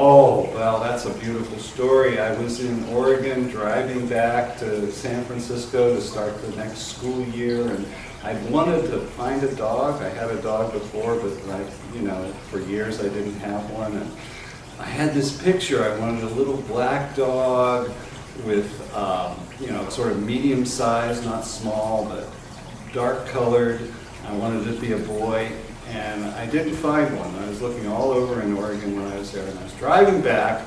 Oh, well, that's a beautiful story. I was in Oregon driving back to San Francisco to start the next school year, and I wanted to find a dog. I had a dog before, but for years I didn't have one. And I had this picture. I wanted a little black dog with, sort of medium size, not small, but dark colored. I wanted it to be a boy. And I didn't find one. I was looking all over in Oregon when I was there, and I was driving back,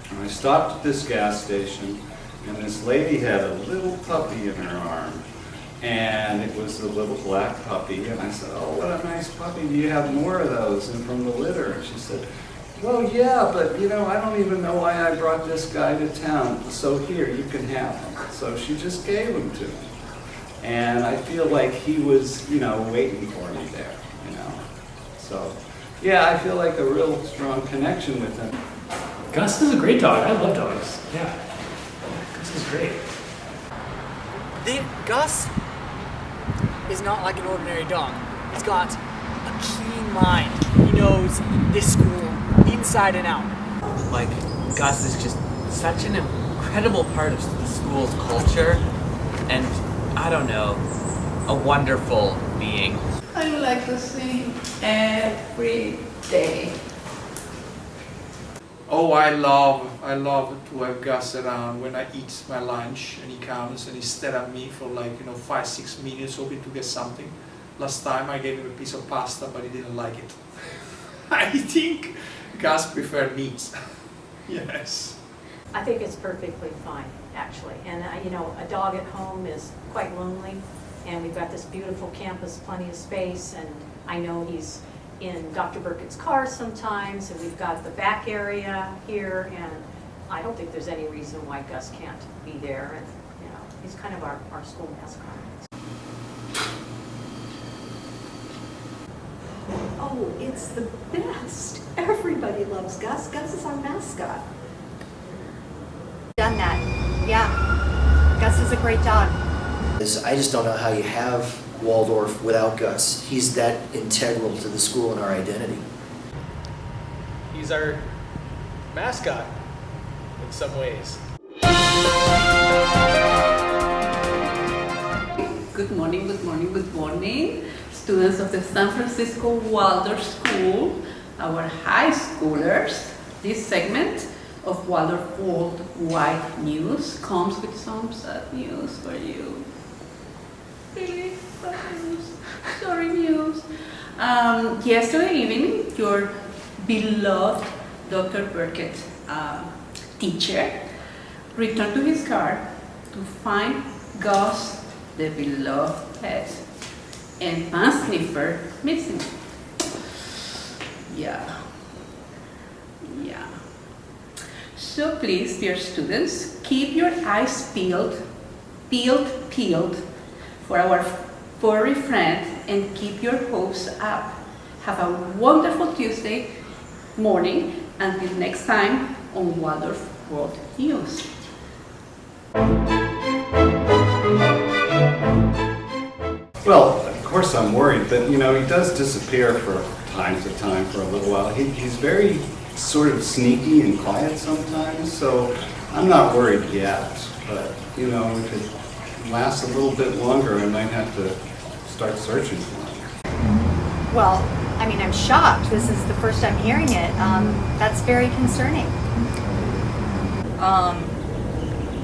and I stopped at this gas station, and this lady had a little puppy in her arm, and it was a little black puppy, and I said, "Oh, what a nice puppy, do you have more of those?" And from the litter, and she said, "Well, yeah, but I don't even know why I brought this guy to town, so here, you can have him." So she just gave him to me, and I feel like he was, waiting for me there. So, yeah, I feel like a real strong connection with him. Gus is a great dog. I love dogs. Yeah. Gus is great. Gus is not like an ordinary dog. He's got a keen mind. He knows this school inside and out. Like, Gus is just such an incredible part of the school's culture, and I don't know, a wonderful being. I like to sing every day. Oh, I love to have Gus around when I eat my lunch and he comes and he stares at me for 5-6 minutes hoping to get something. Last time I gave him a piece of pasta, but he didn't like it. I think Gus preferred meat. Yes. I think it's perfectly fine, actually. And a dog at home is quite lonely. And we've got this beautiful campus, plenty of space, and I know he's in Dr. Burkett's car sometimes, and we've got the back area here, and I don't think there's any reason why Gus can't be there, and he's kind of our school mascot. Oh, it's the best. Everybody loves Gus. Gus is our mascot. Done that. Yeah. Gus is a great dog. I just don't know how you have Waldorf without Gus. He's that integral to the school and our identity. He's our mascot in some ways. Good morning, good morning, good morning. Students of the San Francisco Waldorf School, our high schoolers. This segment of Waldorf Worldwide News comes with some sad news for you. Really sad news. Sorry news. Yesterday evening, your beloved Dr. Burkett teacher returned to his car to find Gus, the beloved pet, and Pan Sniffer missing. Yeah. So please, dear students, keep your eyes peeled for our furry friend and keep your hopes up. Have a wonderful Tuesday morning. Until next time on Waldorf World News. Well, of course I'm worried, but he does disappear from time to time for a little while. He's very sort of sneaky and quiet sometimes, so I'm not worried yet. But if it lasts a little bit longer, I might have to start searching for him. Well, I'm shocked. This is the first I'm hearing it. That's very concerning.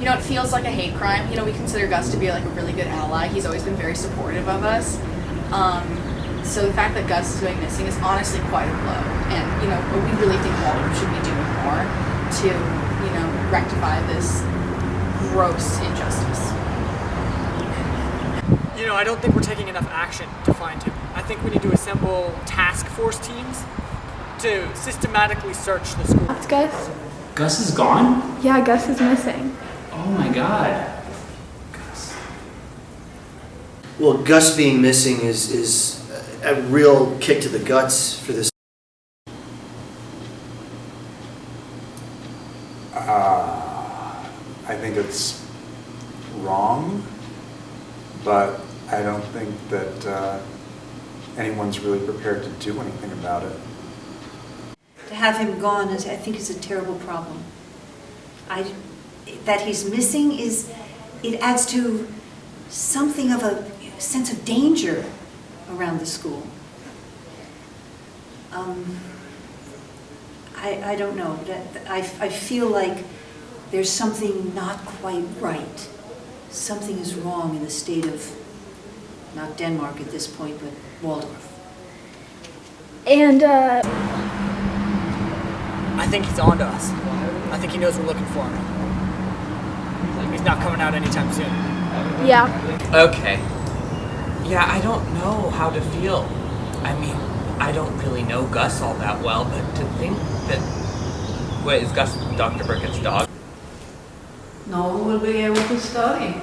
you know, it feels like a hate crime. You know, we consider Gus to be like a really good ally. He's always been very supportive of us. So the fact that Gus is going missing is honestly quite a blow. And, you know, we really think Waldorf should be doing more to, you know, rectify this gross injustice. You know, I don't think we're taking enough action to find him. I think we need to assemble task force teams to systematically search the school. It's Gus. Gus is gone? Yeah, Gus is missing. Oh my god. Gus. Well, Gus being missing is a real kick to the guts for this. I think it's wrong, but I don't think that anyone's really prepared to do anything about it. To have him gone, I think, is a terrible problem. That he's missing it adds to something of a sense of danger around the school. I don't know. I feel like there's something not quite right. Something is wrong in the state of, not Denmark at this point, but Waldorf. And, I think he's on to us. I think he knows we're looking for him. He's not coming out anytime soon. yeah. Okay. Yeah, I don't know how to feel. I mean, I don't really know Gus all that well, but to think that... Wait, is Gus Dr. Burkett's dog? No one will be able to study.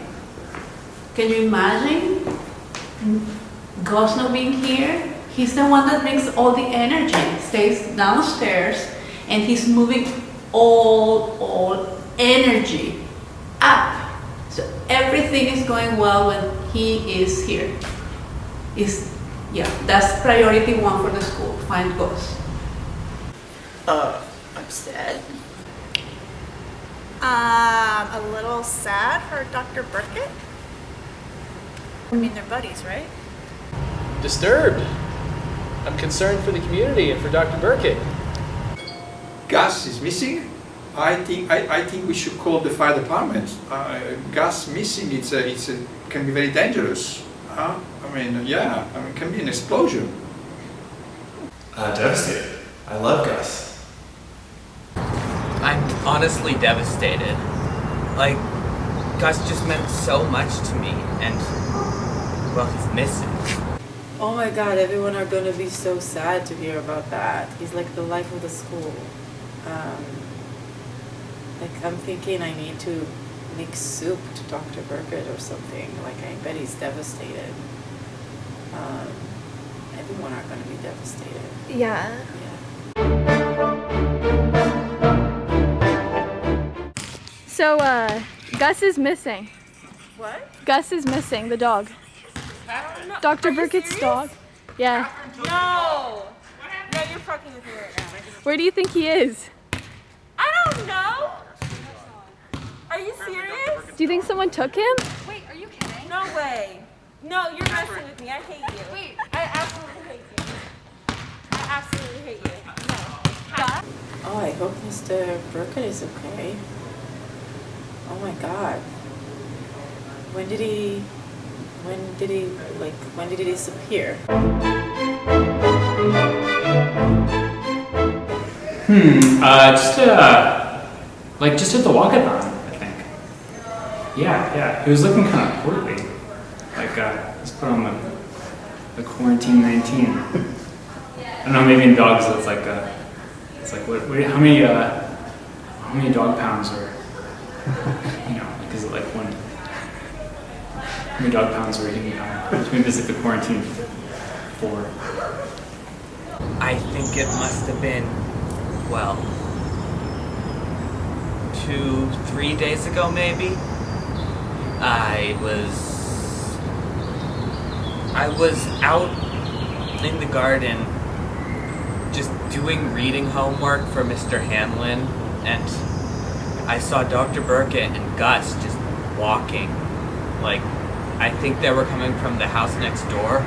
Can you imagine? Gus not being here? He's the one that brings all the energy, stays downstairs, and he's moving all energy up. So everything is going well when he is here. That's priority one for the school, find Gus. I'm sad. A little sad for Dr. Burkett. I mean, they're buddies, right? Disturbed. I'm concerned for the community and for Dr. Burkett. Gus is missing. I think we should call the fire department. Gus missing, can be very dangerous. It can be an explosion. Devastated. I love Gus. I'm honestly devastated. Like, Gus just meant so much to me, and, well, he's missing. Oh my god, everyone are gonna be so sad to hear about that. He's like the life of the school. I'm thinking I need to make soup to Dr. Burkett or something. Like, I bet he's devastated. Everyone are gonna be devastated. Yeah. So, Gus is missing. What? Gus is missing, the dog. I don't know. Dr. Burkett's dog. Yeah. No! No, you're fucking with me right now. Where do you think he is? I don't know! Are you serious? Do you think someone took him? Wait, are you kidding? No way. No, you're messing with me. I hate you. Wait. I absolutely hate you. I absolutely hate you. No. Oh, I hope Mr. Burkett is okay. Oh my god. When did he disappear? Just at the walkathon, I think. Yeah. He was looking kind of portly. Let's put on the quarantine 19. I don't know, maybe in dogs it's like how many dog pounds are, is it like one? How many dog pounds were he between visit the quarantine for? I think it must have been, 2-3 days ago maybe. I was out in the garden just doing reading homework for Mr. Hanlon, and I saw Dr. Burkett and Gus just walking. I think they were coming from the house next door,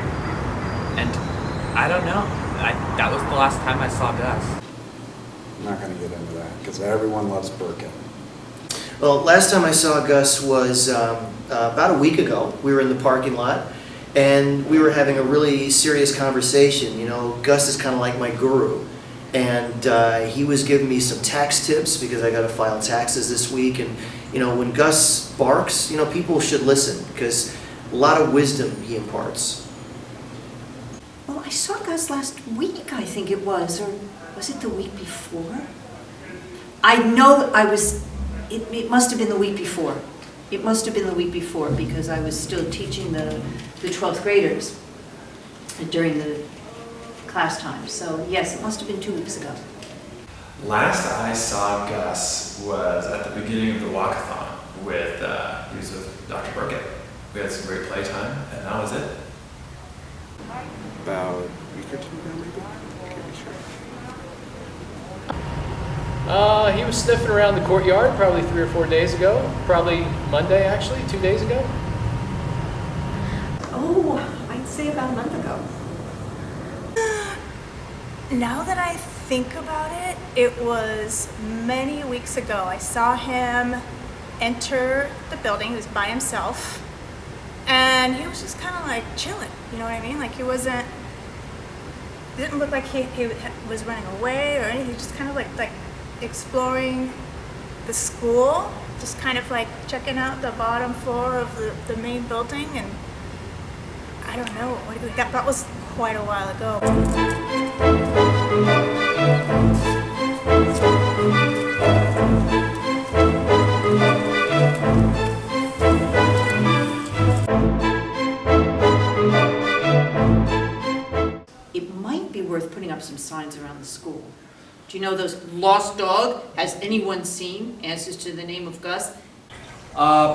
and I don't know. That was the last time I saw Gus. I'm not going to get into that because everyone loves Burkett. Well, last time I saw Gus was about a week ago. We were in the parking lot, and we were having a really serious conversation. You know, Gus is kind of like my guru, and he was giving me some tax tips because I got to file taxes this week. And you know, when Gus barks, you know, people should listen because a lot of wisdom he imparts. Well, I saw Gus last week, I think it was, or was it the week before? I know I was, it must have been the week before. It must have been the week before because I was still teaching the 12th graders during the class time. So yes, it must have been 2 weeks ago. Last I saw Gus was at the beginning of the walkathon with, he was with Dr. Burkett. We had some great playtime, and that was it. About a week or two ago, maybe? Can't be sure. He was sniffing around the courtyard probably 3 or 4 days ago. Probably Monday, actually, 2 days ago. Oh, I'd say about a month ago. Now that I think about it, it was many weeks ago. I saw him enter the building. He was by himself. And he was just kind of like chilling, you know what I mean? Like he didn't look like he was running away or anything. Just kind of like exploring the school, just kind of like checking out the bottom floor of the main building. And I don't know, that was quite a while ago. It might be worth putting up some signs around the school. Do you know those lost dog? Has anyone seen? Answers to the name of Gus.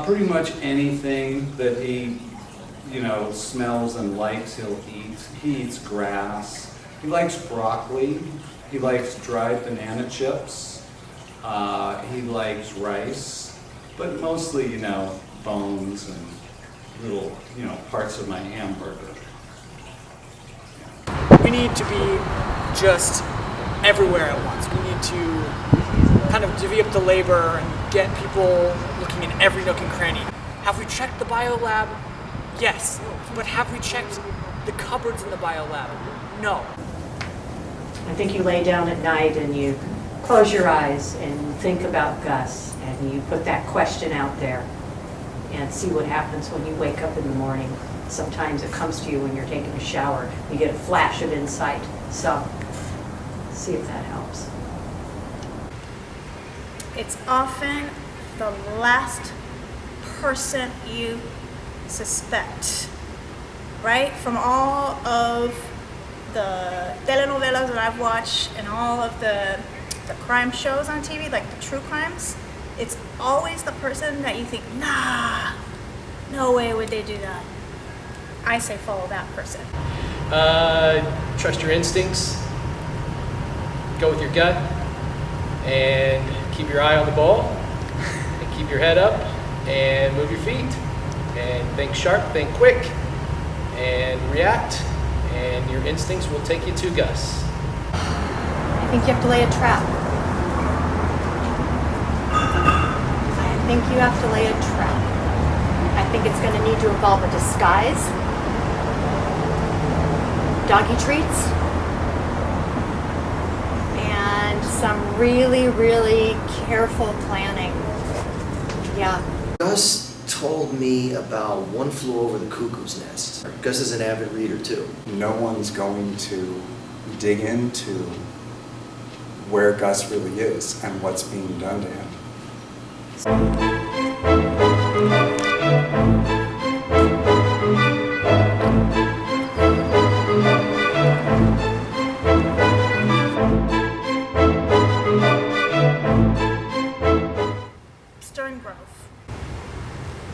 Pretty much anything that he, you know, smells and likes, he'll eat. He eats grass. He likes broccoli. He likes dried banana chips. He likes rice, but mostly, you know, bones and little, you know, parts of my hamburger. We need to be just everywhere at once. We need to kind of divvy up the labor and get people looking in every nook and cranny. Have we checked the biolab? Yes. But have we checked the cupboards in the biolab? No. I think you lay down at night and you close your eyes and think about Gus and you put that question out there and see what happens when you wake up in the morning. Sometimes it comes to you when you're taking a shower. You get a flash of insight. So, see if that helps. It's often the last person you suspect, right? From all of the telenovelas that I've watched and all of the crime shows on TV, like the true crimes, it's always the person that you think, nah, no way would they do that. I say follow that person. Trust your instincts, go with your gut, and keep your eye on the ball, and keep your head up, and move your feet, and think sharp, think quick, and react, and your instincts will take you to Gus. I think you have to lay a trap. I think you have to lay a trap. I think it's going to need to involve a disguise, doggy treats, and some really, really careful planning. Yeah. Gus told me about One Flew Over the Cuckoo's Nest. Gus is an avid reader too. No one's going to dig into where Gus really is and what's being done to him.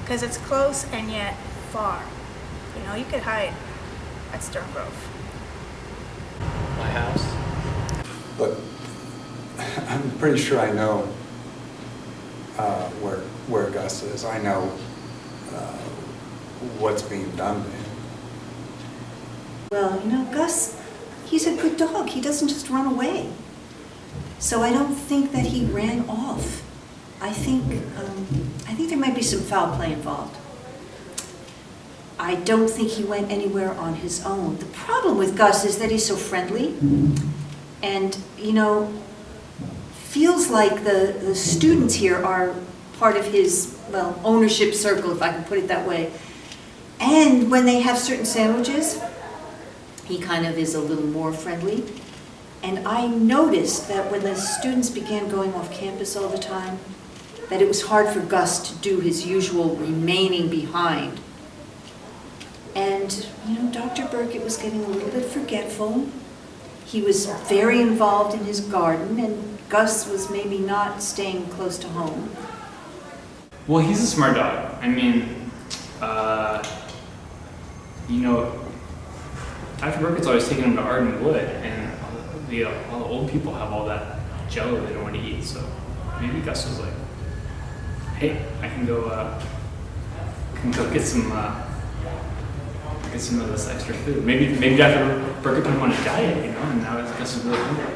Because it's close and yet far. You know, you could hide at Stern Grove. My house. But I'm pretty sure I know where Gus is. I know what's being done to him. Well, you know, Gus, he's a good dog. He doesn't just run away. So I don't think that he ran off. I think there might be some foul play involved. I don't think he went anywhere on his own. The problem with Gus is that he's so friendly and, feels like the students here are part of his, well, ownership circle, if I can put it that way. And when they have certain sandwiches, he kind of is a little more friendly. And I noticed that when the students began going off campus all the time, that it was hard for Gus to do his usual remaining behind. And, Dr. Burkett was getting a little bit forgetful. He was very involved in his garden, and Gus was maybe not staying close to home. Well, he's a smart dog. I mean, Dr. Burkett's always taking him to Arden Wood, and all the old people have all that jello they don't want to eat, so maybe Gus was like, hey, I can go get some of this extra food. Maybe Dr. Burkett put him on a diet, and now Gus is really hungry.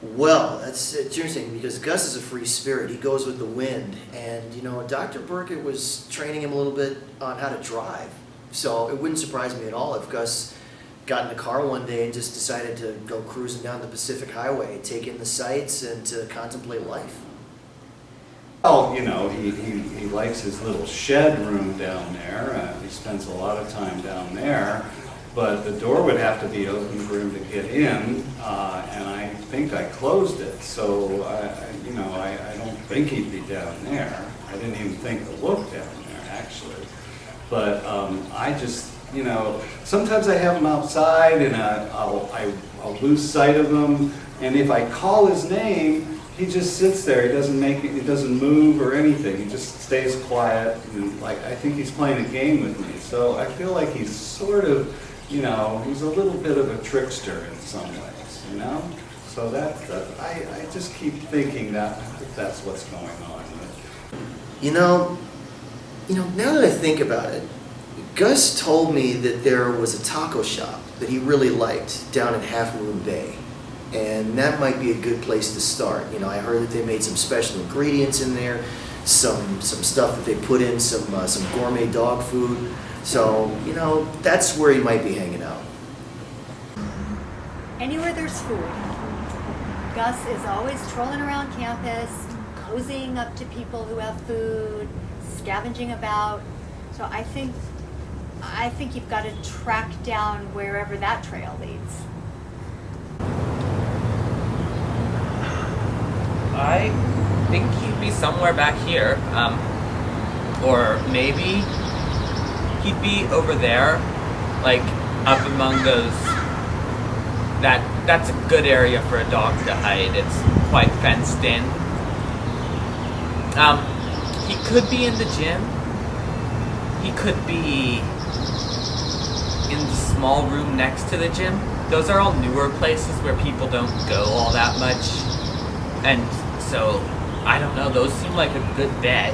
Well, it's interesting because Gus is a free spirit. He goes with the wind. And, Dr. Burkett was training him a little bit on how to drive. So it wouldn't surprise me at all if Gus got in the car one day and just decided to go cruising down the Pacific Highway, take in the sights and to contemplate life. Well, he likes his little shed room down there. He spends a lot of time down there. But the door would have to be open for him to get in, and I think I closed it. So, I don't think he'd be down there. I didn't even think to look down there, actually. But I just, sometimes I have him outside, and I'll lose sight of him. And if I call his name, he just sits there. He doesn't move or anything. He just stays quiet, and I think he's playing a game with me. So I feel like he's sort of, he's a little bit of a trickster in some ways, So I just keep thinking that's what's going on. Now that I think about it, Gus told me that there was a taco shop that he really liked down in Half Moon Bay. And that might be a good place to start. I heard that they made some special ingredients in there, some stuff that they put in, some gourmet dog food. So, that's where he might be hanging out. Anywhere there's food. Gus is always trolling around campus, cozying up to people who have food, scavenging about. So I think you've got to track down wherever that trail leads. I think he'd be somewhere back here, or maybe he'd be over there, up among those. That's a good area for a dog to hide. It's quite fenced in. He could be in the gym. He could be in the small room next to the gym. Those are all newer places where people don't go all that much. And so, I don't know, those seem like a good bet.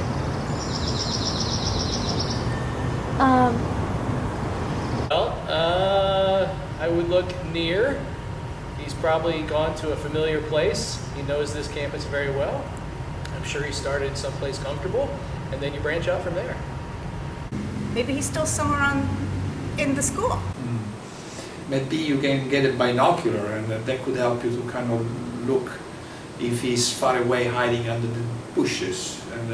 Well, I would look near. He's probably gone to a familiar place. He knows this campus very well. I'm sure he started someplace comfortable, and then you branch out from there. Maybe he's still somewhere in the school. Maybe you can get a binocular, and that could help you to kind of look if he's far away hiding under the bushes. And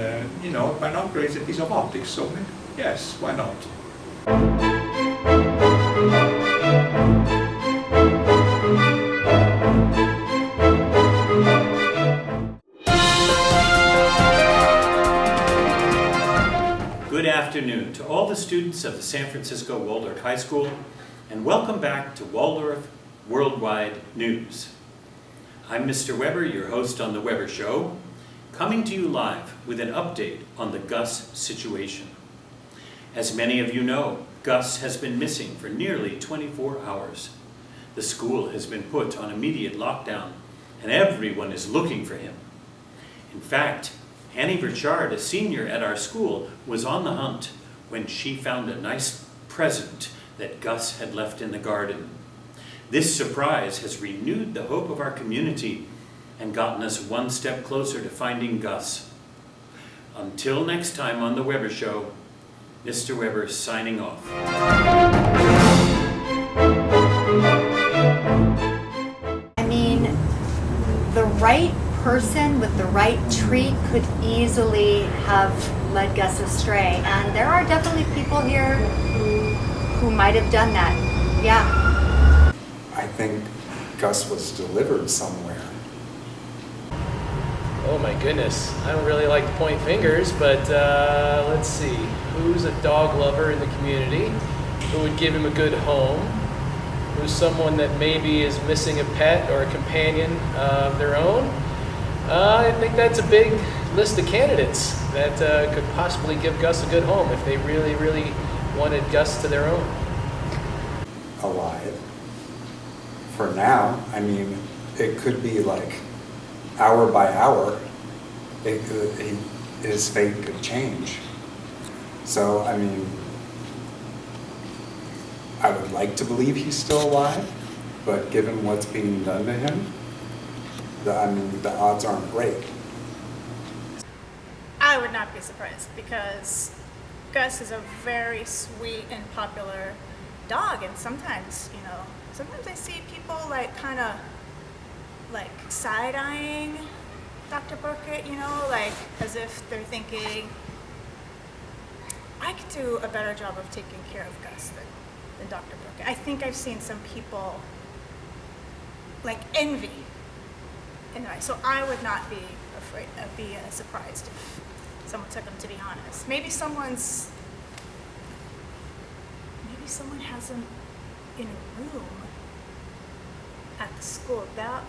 binocular is a piece of optics, so maybe, yes, why not? Good afternoon to all the students of the San Francisco Waldorf High School, and welcome back to Waldorf Worldwide News. I'm Mr. Weber, your host on The Weber Show, coming to you live with an update on the Gus situation. As many of you know, Gus has been missing for nearly 24 hours. The school has been put on immediate lockdown, and everyone is looking for him. In fact, Annie Burchard, a senior at our school, was on the hunt when she found a nice present that Gus had left in the garden. This surprise has renewed the hope of our community and gotten us one step closer to finding Gus. Until next time on The Weber Show, Mr. Weber signing off. I mean, the right person with the right treat could easily have led Gus astray. And there are definitely people here who might have done that. Yeah. I think Gus was delivered somewhere. Oh my goodness, I don't really like to point fingers, but let's see. Who's a dog lover in the community? Who would give him a good home? Who's someone that maybe is missing a pet or a companion of their own? I think that's a big list of candidates that could possibly give Gus a good home if they really, really wanted Gus to their own. Alive. For now, I mean, it could be like hour by hour, his fate could change. So, I mean, I would like to believe he's still alive, but given what's being done to him, the odds aren't great. I would not be surprised because Gus is a very sweet and popular dog, and sometimes, sometimes I see people like kind of like side-eyeing Dr. Burkett, like as if they're thinking, I could do a better job of taking care of Gus than Dr. Burkett. I think I've seen some people like envy in that. So I would not be afraid, be surprised if someone took him, to be honest. Maybe someone has him in a room at the school. That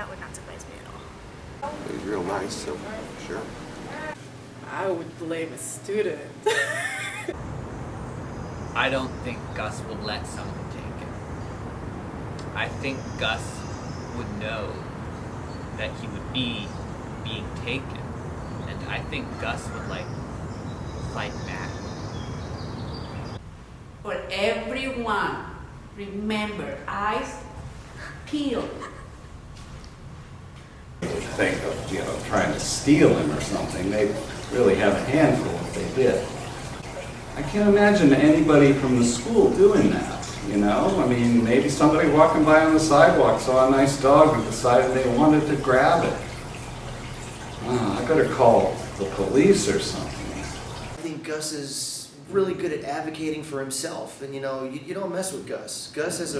would not surprise me at all. He's real nice, so sure. I would blame a student. I don't think Gus would let someone take him. I think Gus would know that he would be being taken, and I think Gus would fight back. For everyone, remember, eyes peeled. Think of, trying to steal him or something. They really have a handful if they did. I can't imagine anybody from the school doing that, I mean, maybe somebody walking by on the sidewalk saw a nice dog and decided they wanted to grab it. I better call the police or something. I think Gus is really good at advocating for himself, and you don't mess with Gus. Gus is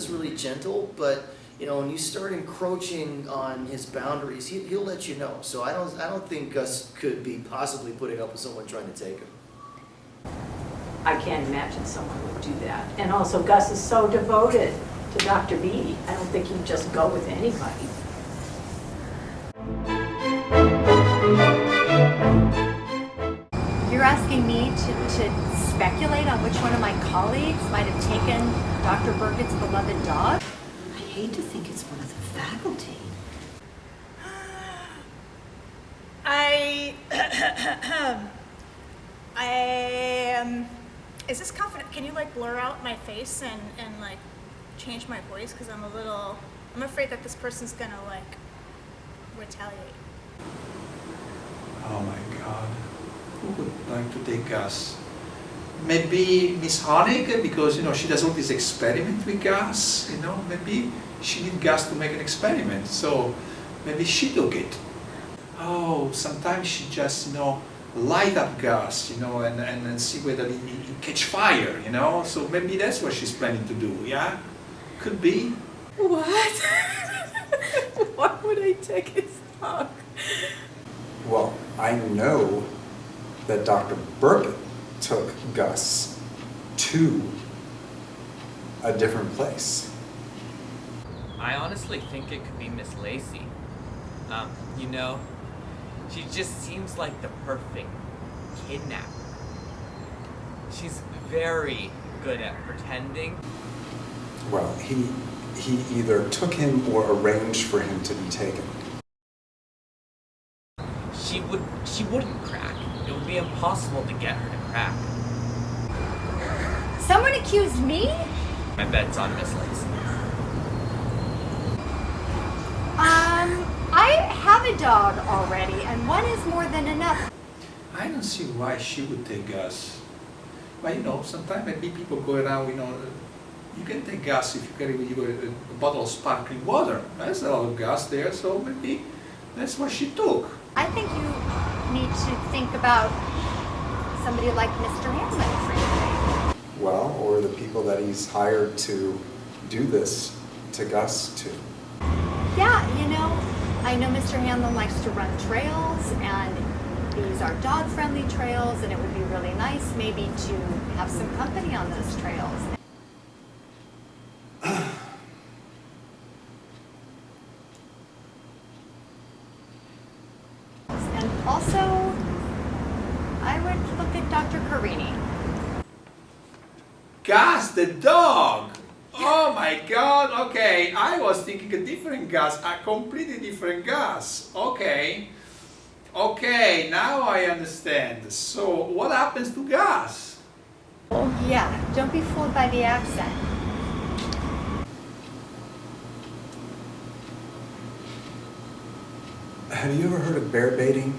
really gentle, but when you start encroaching on his boundaries, he'll let you know. So I don't think Gus could be possibly putting up with someone trying to take him. I can't imagine someone would do that. And also, Gus is so devoted to Dr. B. I don't think he'd just go with anybody. You're asking me to speculate on which one of my colleagues might have taken Dr. Burkett's beloved dog? I hate to think it's one of the faculty. Is this confident? Can you blur out my face and change my voice? Because I'm afraid that this person's gonna retaliate. Oh my God. Who would like to take Gus? Maybe Miss Honig, because she does all this experiment with gas. Maybe she needs gas to make an experiment, so maybe she took it. Oh, sometimes she just light up gas, and see whether it catch fire, So maybe that's what she's planning to do. Yeah, could be. What? Why would I take his dog? Well, I know that Dr. Burkett took Gus to a different place. I honestly think it could be Miss Lacey. She just seems like the perfect kidnapper. She's very good at pretending. Well, he either took him or arranged for him to be taken. She wouldn't crack. It would be impossible to get her to crack. Someone accused me? My bet's on Miss Lacey. I have a dog already, and one is more than enough. I don't see why she would take Gus. But you know, sometimes maybe people go around, you know, you can take Gus if you carry with you a bottle of sparkling water. There's a lot of gas there, so maybe that's what she took. I think you need to think about somebody like Mr. Hamlin for today. Well, or the people that he's hired to do this to Gus to. Yeah, you know, I know Mr. Hamlin likes to run trails, and these are dog-friendly trails, and it would be really nice maybe to have some company on those trails. And also, I would look at Dr. Carini. Gus the dog! Oh my God, okay. I was thinking a different Gus, a completely different Gus. Okay. Okay, now I understand. So, what happens to Gus? Yeah, don't be fooled by the accent. Have you ever heard of bear baiting?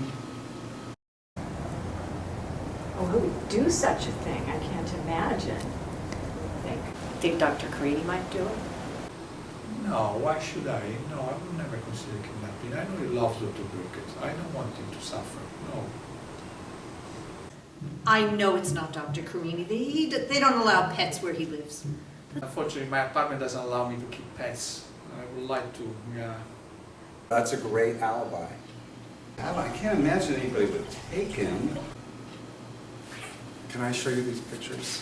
Oh, who would do such a thing? I can't imagine. Think Dr. Carini might do it? No, why should I? No, I would never consider kidnapping. I know he loves Dr. Burkett. I don't want him to suffer. No. I know it's not Dr. Carini. They don't allow pets where he lives. Unfortunately, my apartment doesn't allow me to keep pets. I would like to, yeah. That's a great alibi. I can't imagine anybody would take him. Can I show you these pictures?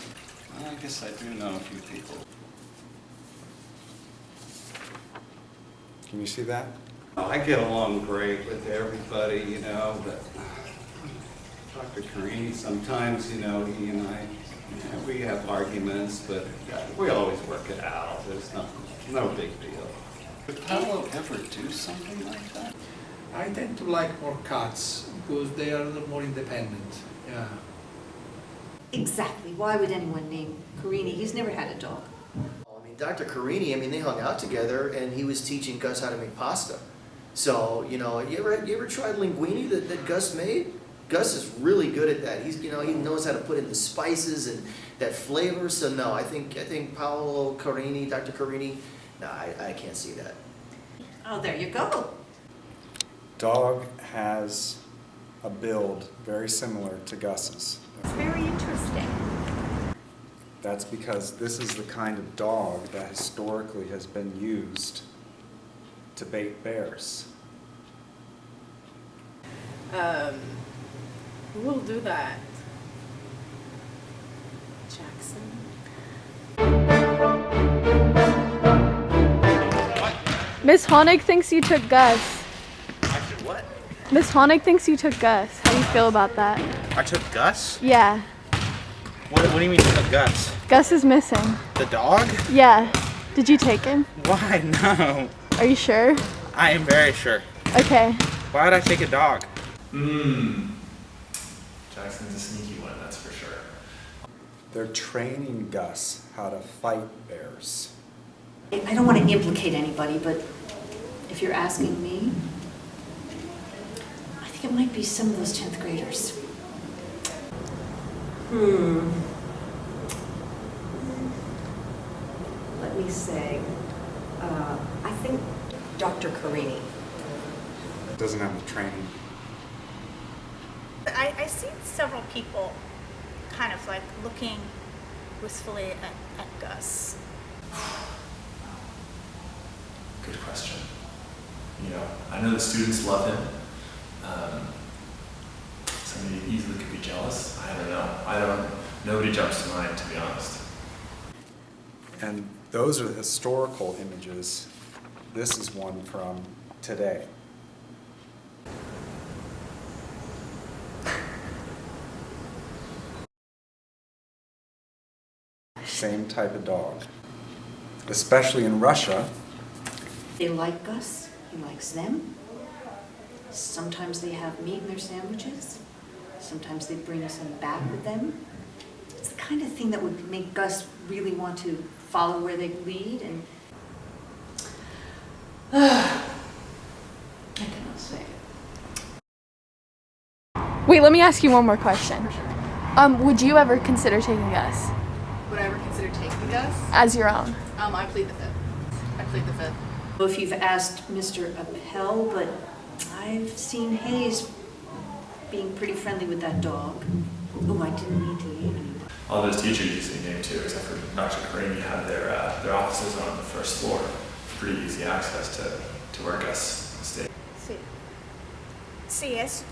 Well, I guess I do know a few people. Can you see that? I get along great with everybody, you know, but Dr. Carini, sometimes, you know, he and I, we have arguments, but we always work it out. There's no big deal. Would Paolo ever do something like that? I tend to like more cats because they are a little more independent. Yeah. Exactly. Why would anyone name Carini? He's never had a dog. I mean, Dr. Carini, I mean, they hung out together, and he was teaching Gus how to make pasta. So, you know, you ever tried linguine that Gus made? Gus is really good at that. He's, you know, he knows how to put in the spices and that flavor. So no, I think Paolo Carini, Dr. Carini, no, I can't see that. Oh, there you go. Dog has a build very similar to Gus's. It's very interesting. That's because this is the kind of dog that historically has been used to bait bears. Who will do that? Jackson? Miss Honig thinks you took Gus. I took what? Miss Honig thinks you took Gus. How do you feel about that? I took Gus? Yeah. What do you mean you took Gus? Gus is missing. The dog? Yeah. Did you take him? Why? No. Are you sure? I am very sure. Okay. Why would I take a dog? Jackson's a sneaky one, that's for sure. They're training Gus how to fight bears. I don't want to implicate anybody, but if you're asking me, I think it might be some of those 10th graders. Let me say, I think Dr. Carini. Doesn't have the training. I see several people kind of like looking wistfully at Gus. Good question. You know, I know the students love him. Somebody easily could be jealous. I don't know. Nobody jumps to mind, to be honest. And those are the historical images. This is one from today. Same type of dog. Especially in Russia. They like Gus, he likes them. Sometimes they have meat in their sandwiches. Sometimes they bring some back with them. It's the kind of thing that would make Gus really want to follow where they lead, and I cannot let me ask you one more question. Would you ever consider taking Gus Would I ever consider taking Gus? as your own? I plead the fifth. I plead the fifth. Well, if you've asked Mr. Appel, but I've seen Hayes being pretty friendly with that dog. Oh, I didn't mean to name anybody. All those teachers you see named too, except for Dr. Kareem, have their offices on the first floor. Pretty easy access to where Gus stayed. Sí.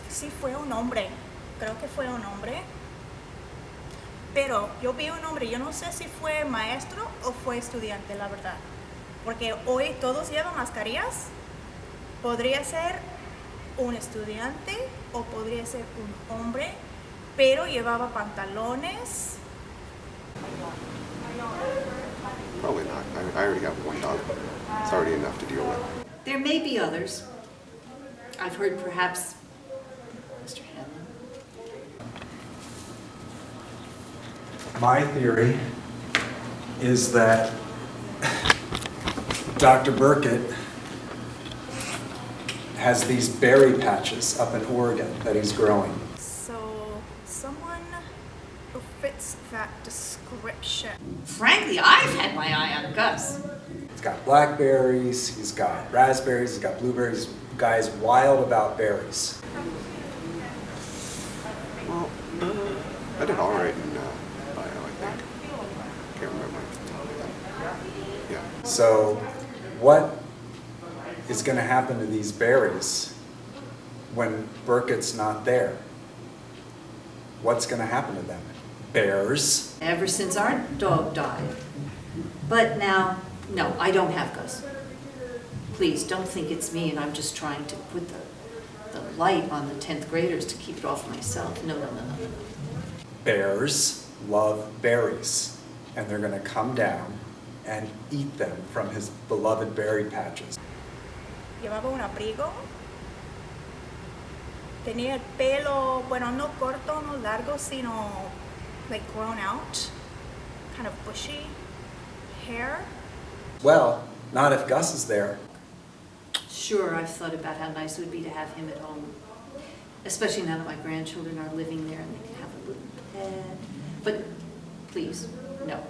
Sí fue un hombre. Creo que fue un hombre. Pero yo vi un hombre, yo no sé si fue maestro o fue estudiante, la verdad. Porque hoy todos llevan mascarillas. Podría ser un estudiante o podría ser un hombre, pero llevaba pantalones. Probably not. I already have one dog. It's already enough to deal with. There may be others. I've heard perhaps Mr. Hanlon. My theory is that Dr. Burkett has these berry patches up in Oregon that he's growing. So, someone who fits that description. Frankly, I've had my eye on Gus. He's got blackberries, he's got raspberries, he's got blueberries. The guy is wild about berries. Well, I did all right in bio, I think. Can't remember. Yeah. So, what is going to happen to these berries when Burkett's not there? What's going to happen to them? Bears? Ever since our dog died. But now, no, I don't have Gus. Please, don't think it's me and I'm just trying to put the light on the 10th graders to keep it off myself. No. Bears love berries, and they're going to come down and eat them from his beloved berry patches. Llevaba un abrigo. Tenía el pelo, bueno, no corto, no largo, sino like grown out, kind of bushy hair. Well, not if Gus is there. Sure, I've thought about how nice it would be to have him at home. Especially now that my grandchildren are living there and they can have a little pet. But please, no.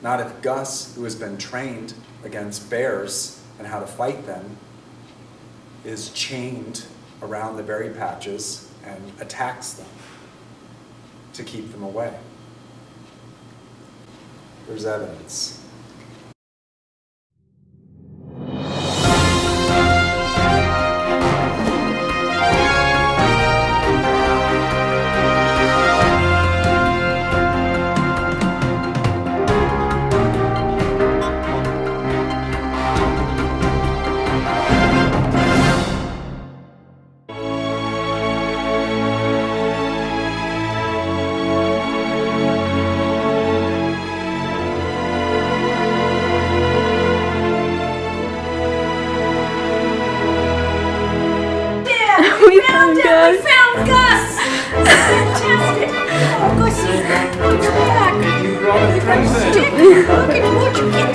Not if Gus, who has been trained against bears and how to fight them, is chained around the berry patches and attacks them to keep them away. There's evidence. We found Gus. We found Gus! Fantastic! Oh, Gussie, look back. You brought a present. Look at what you get.